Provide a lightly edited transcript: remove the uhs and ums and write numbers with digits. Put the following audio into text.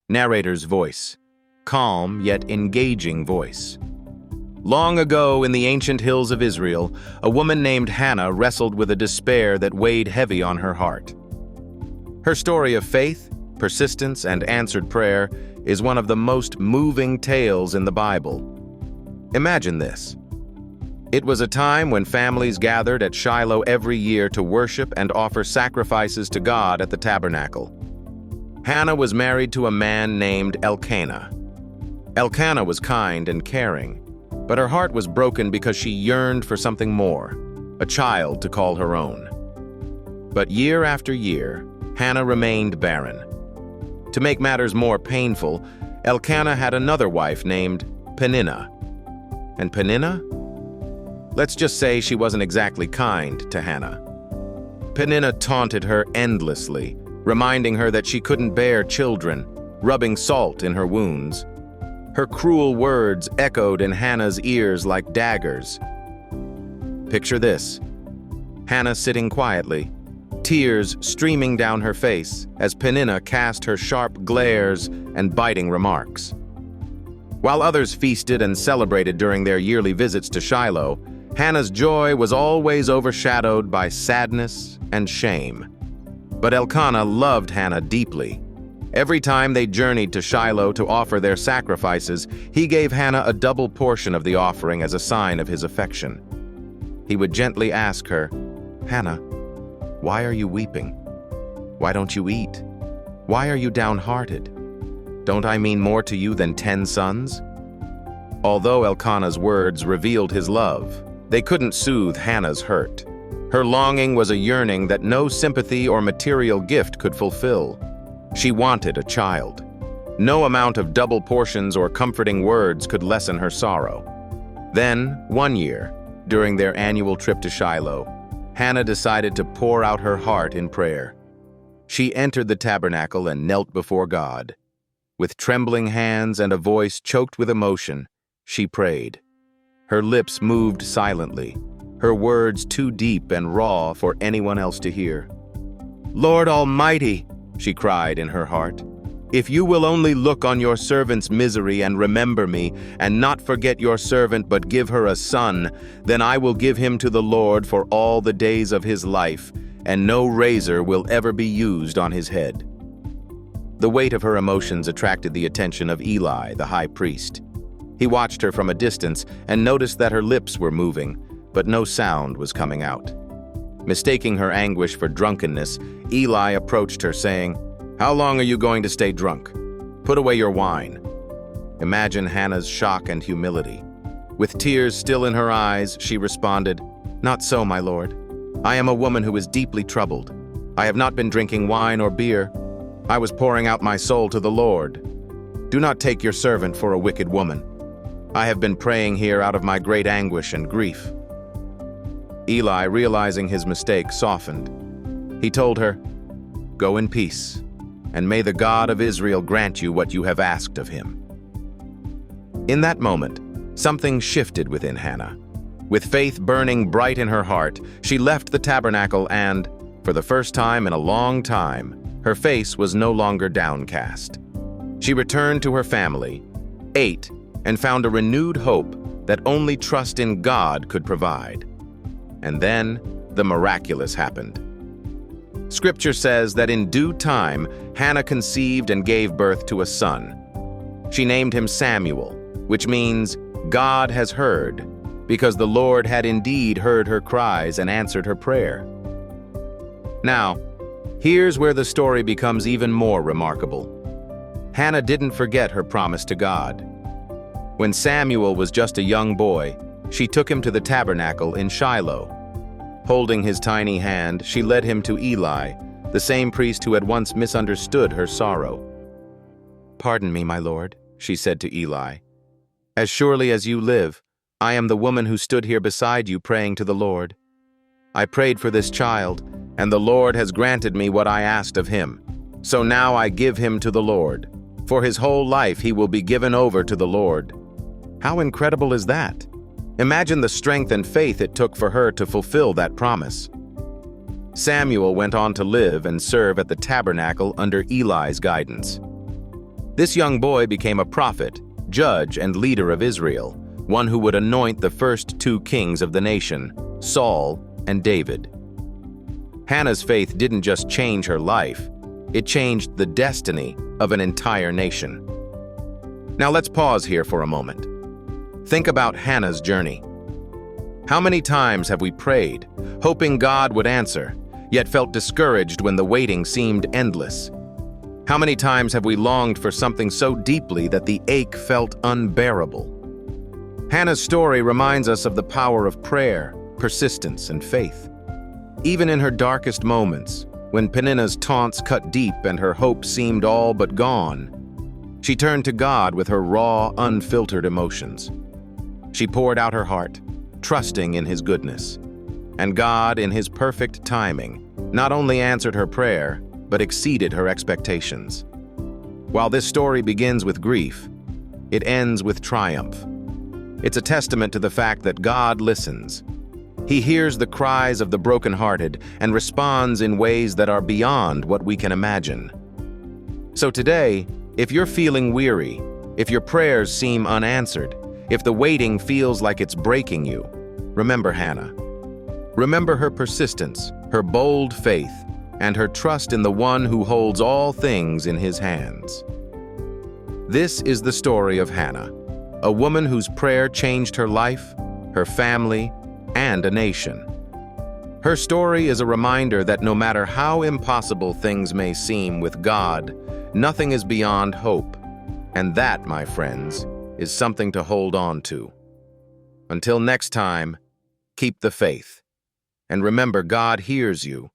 Narrator's voice. Calm yet engaging voice. Long ago in the ancient hills of Israel, a woman named Hannah wrestled with a despair that weighed heavy on her heart. Her story of faith, persistence, and answered prayer is one of the most moving tales in the Bible. Imagine this. It was a time when families gathered at Shiloh every year to worship and offer sacrifices to God at the tabernacle. Hannah was married to a man named Elkanah. Elkanah was kind and caring, but her heart was broken because she yearned for something more, a child to call her own. But year after year, Hannah remained barren. To make matters more painful, Elkanah had another wife named Peninnah. And Peninnah? Let's just say she wasn't exactly kind to Hannah. Peninnah taunted her endlessly, reminding her that she couldn't bear children, rubbing salt in her wounds. Her cruel words echoed in Hannah's ears like daggers. Picture this. Hannah sitting quietly, tears streaming down her face as Peninnah cast her sharp glares and biting remarks. While others feasted and celebrated during their yearly visits to Shiloh, Hannah's joy was always overshadowed by sadness and shame. But Elkanah loved Hannah deeply. Every time they journeyed to Shiloh to offer their sacrifices, he gave Hannah a double portion of the offering as a sign of his affection. He would gently ask her, "Hannah, why are you weeping? Why don't you eat? Why are you downhearted? Don't I mean more to you than 10 sons?" Although Elkanah's words revealed his love, they couldn't soothe Hannah's hurt. Her longing was a yearning that no sympathy or material gift could fulfill. She wanted a child. No amount of double portions or comforting words could lessen her sorrow. Then, one year, during their annual trip to Shiloh, Hannah decided to pour out her heart in prayer. She entered the tabernacle and knelt before God. With trembling hands and a voice choked with emotion, she prayed. Her lips moved silently, her words too deep and raw for anyone else to hear. "Lord Almighty," she cried in her heart, "if you will only look on your servant's misery and remember me, and not forget your servant but give her a son, then I will give him to the Lord for all the days of his life, and no razor will ever be used on his head." The weight of her emotions attracted the attention of Eli, the high priest. He watched her from a distance and noticed that her lips were moving, but no sound was coming out. Mistaking her anguish for drunkenness, Eli approached her, saying, "How long are you going to stay drunk? Put away your wine." Imagine Hannah's shock and humility. With tears still in her eyes, she responded, "Not so, my lord. I am a woman who is deeply troubled. I have not been drinking wine or beer. I was pouring out my soul to the Lord. Do not take your servant for a wicked woman. I have been praying here out of my great anguish and grief." Eli, realizing his mistake, softened. He told her, "Go in peace, and may the God of Israel grant you what you have asked of him." In that moment, something shifted within Hannah. With faith burning bright in her heart, she left the tabernacle and, for the first time in a long time, her face was no longer downcast. She returned to her family, ate, and found a renewed hope that only trust in God could provide. And then, the miraculous happened. Scripture says that in due time, Hannah conceived and gave birth to a son. She named him Samuel, which means God has heard, because the Lord had indeed heard her cries and answered her prayer. Now, here's where the story becomes even more remarkable. Hannah didn't forget her promise to God. When Samuel was just a young boy, she took him to the tabernacle in Shiloh. Holding his tiny hand, she led him to Eli, the same priest who had once misunderstood her sorrow. "Pardon me, my lord," she said to Eli. "As surely as you live, I am the woman who stood here beside you praying to the Lord. I prayed for this child, and the Lord has granted me what I asked of him. So now I give him to the Lord. For his whole life he will be given over to the Lord." How incredible is that? Imagine the strength and faith it took for her to fulfill that promise. Samuel went on to live and serve at the tabernacle under Eli's guidance. This young boy became a prophet, judge, and leader of Israel, one who would anoint the first two kings of the nation, Saul and David. Hannah's faith didn't just change her life, it changed the destiny of an entire nation. Now let's pause here for a moment. Think about Hannah's journey. How many times have we prayed, hoping God would answer, yet felt discouraged when the waiting seemed endless? How many times have we longed for something so deeply that the ache felt unbearable? Hannah's story reminds us of the power of prayer, persistence, and faith. Even in her darkest moments, when Peninnah's taunts cut deep and her hope seemed all but gone, she turned to God with her raw, unfiltered emotions. She poured out her heart, trusting in His goodness. And God, in His perfect timing, not only answered her prayer, but exceeded her expectations. While this story begins with grief, it ends with triumph. It's a testament to the fact that God listens. He hears the cries of the brokenhearted and responds in ways that are beyond what we can imagine. So today, if you're feeling weary, if your prayers seem unanswered, if the waiting feels like it's breaking you, remember Hannah. Remember her persistence, her bold faith, and her trust in the one who holds all things in His hands. This is the story of Hannah, a woman whose prayer changed her life, her family, and a nation. Her story is a reminder that no matter how impossible things may seem with God, nothing is beyond hope. And that, my friends, is something to hold on to. Until next time, keep the faith. And remember, God hears you,